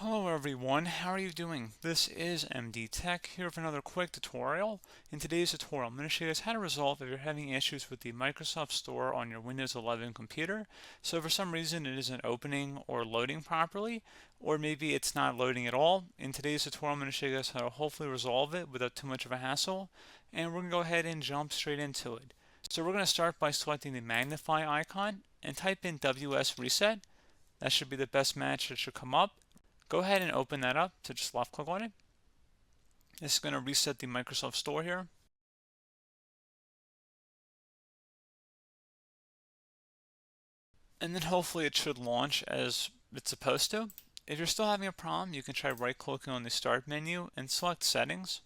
Hello everyone, how are you doing? This is MD Tech here with another quick tutorial. In today's tutorial, I'm going to show you guys how to resolve if you're having issues with the Microsoft Store on your Windows 11 computer. So for some reason it isn't opening or loading properly, or maybe it's not loading at all. In today's tutorial, I'm going to show you guys how to hopefully resolve it without too much of a hassle, and we're going to go ahead and jump straight into it. So we're going to start by selecting the magnify icon and type in WS Reset. That should be the best match that should come up. Go ahead and open that up to just left click on it. This is going to reset the Microsoft Store here. And then hopefully it should launch as it's supposed to. If you're still having a problem, you can try right clicking on the start menu and select settings.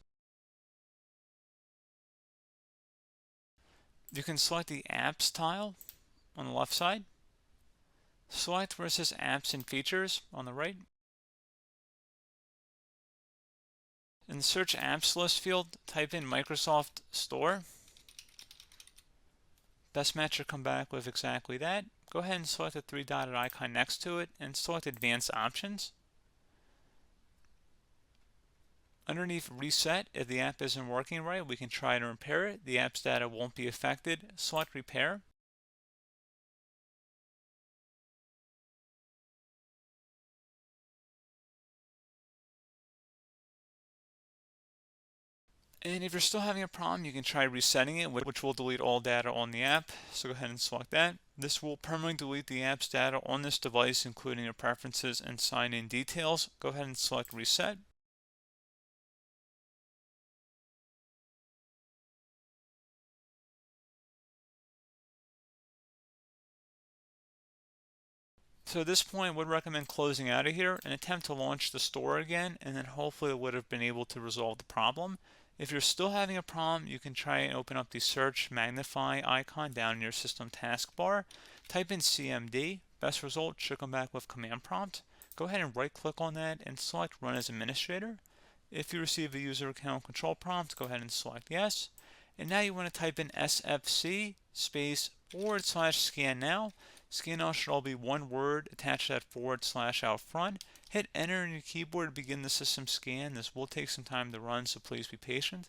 You can select the apps tile on the left side. Select where it says apps and features on the right. In the search apps list field, type in Microsoft Store. Best match will come back with exactly that. Go ahead and select the three-dotted icon next to it and select Advanced Options. Underneath Reset, if the app isn't working right, we can try to repair it. The app's data won't be affected. Select Repair. And if you're still having a problem, you can try resetting it, which will delete all data on the app. So go ahead and select that. This will permanently delete the app's data on this device, including your preferences and sign-in details. Go ahead and select Reset. So at this point, I would recommend closing out of here and attempt to launch the store again, and then hopefully it would have been able to resolve the problem. If you're still having a problem, you can try and open up the search magnify icon down in your system taskbar. Type in CMD. Best result should come back with command prompt. Go ahead and right click on that and select run as administrator. If you receive a user account control prompt, go ahead and select yes. And now you want to type in SFC space / scan now. Scan now should all be one word attached to that / out front. Hit enter on your keyboard to begin the system scan. This will take some time to run, so please be patient.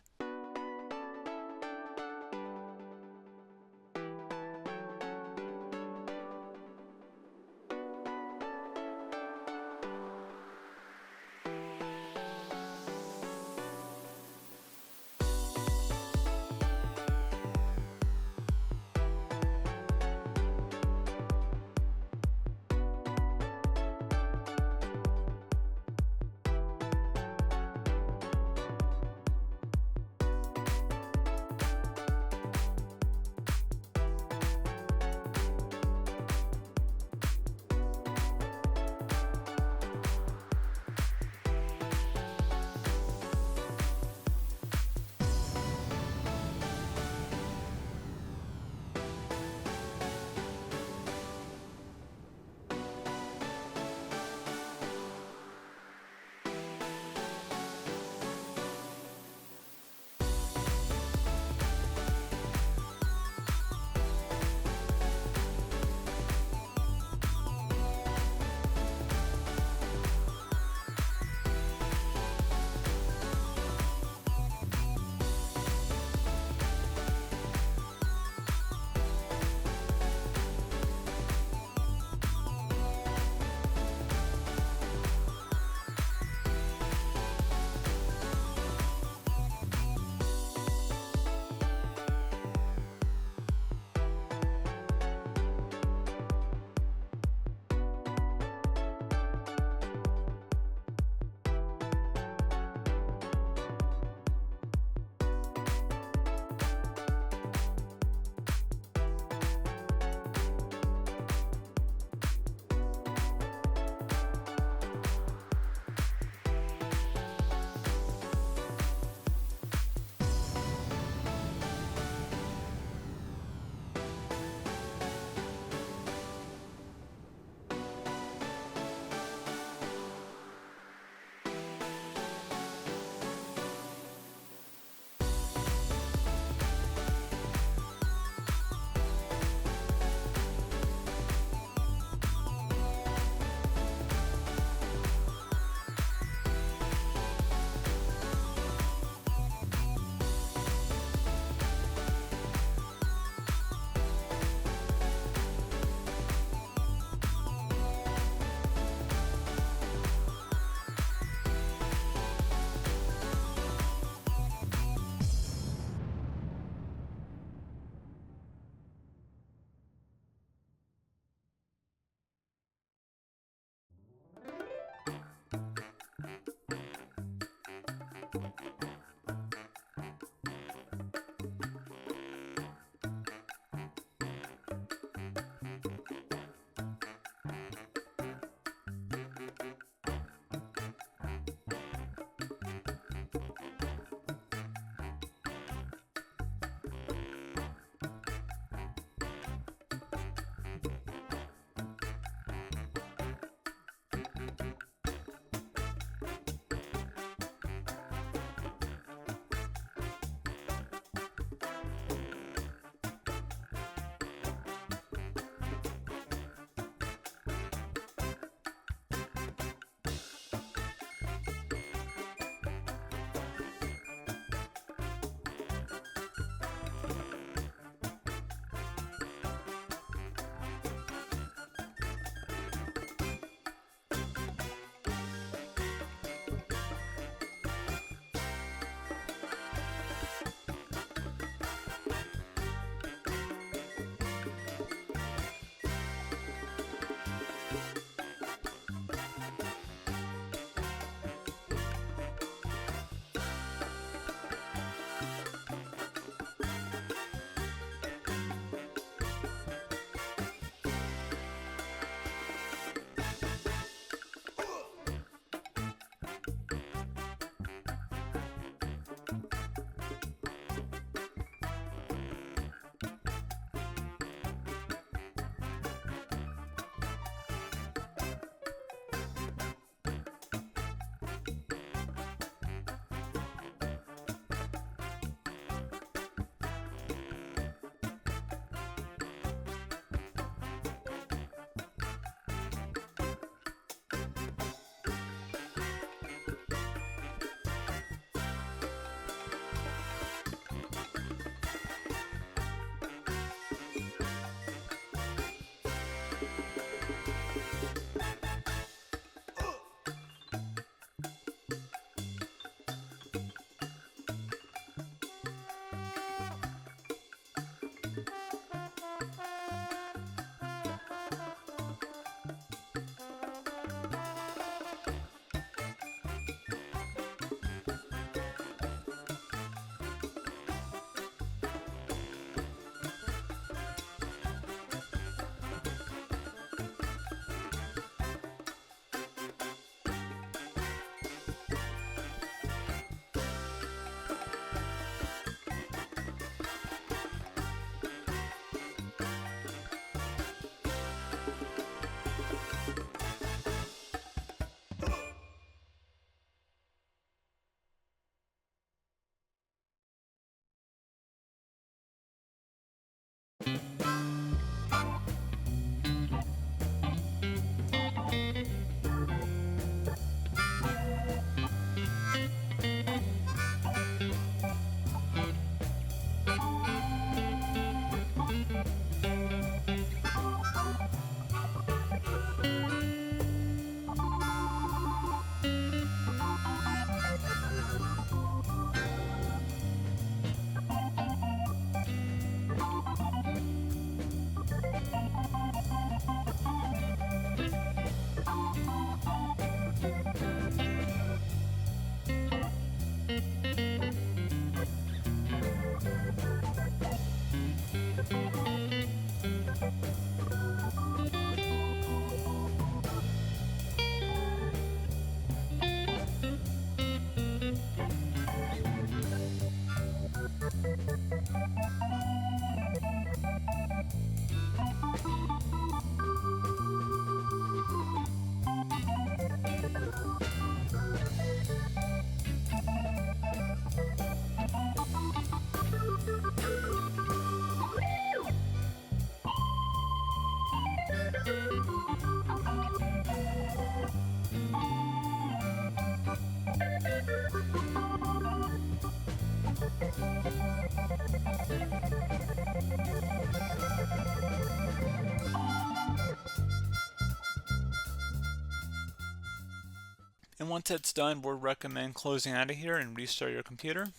And once that's done, we'll recommend closing out of here and restart your computer.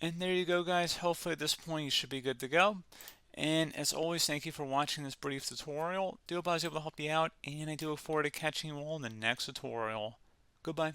And there you go, guys. Hopefully at this point you should be good to go. And as always, thank you for watching this brief tutorial. Do hope I was able to help you out, and I do look forward to catching you all in the next tutorial. Goodbye.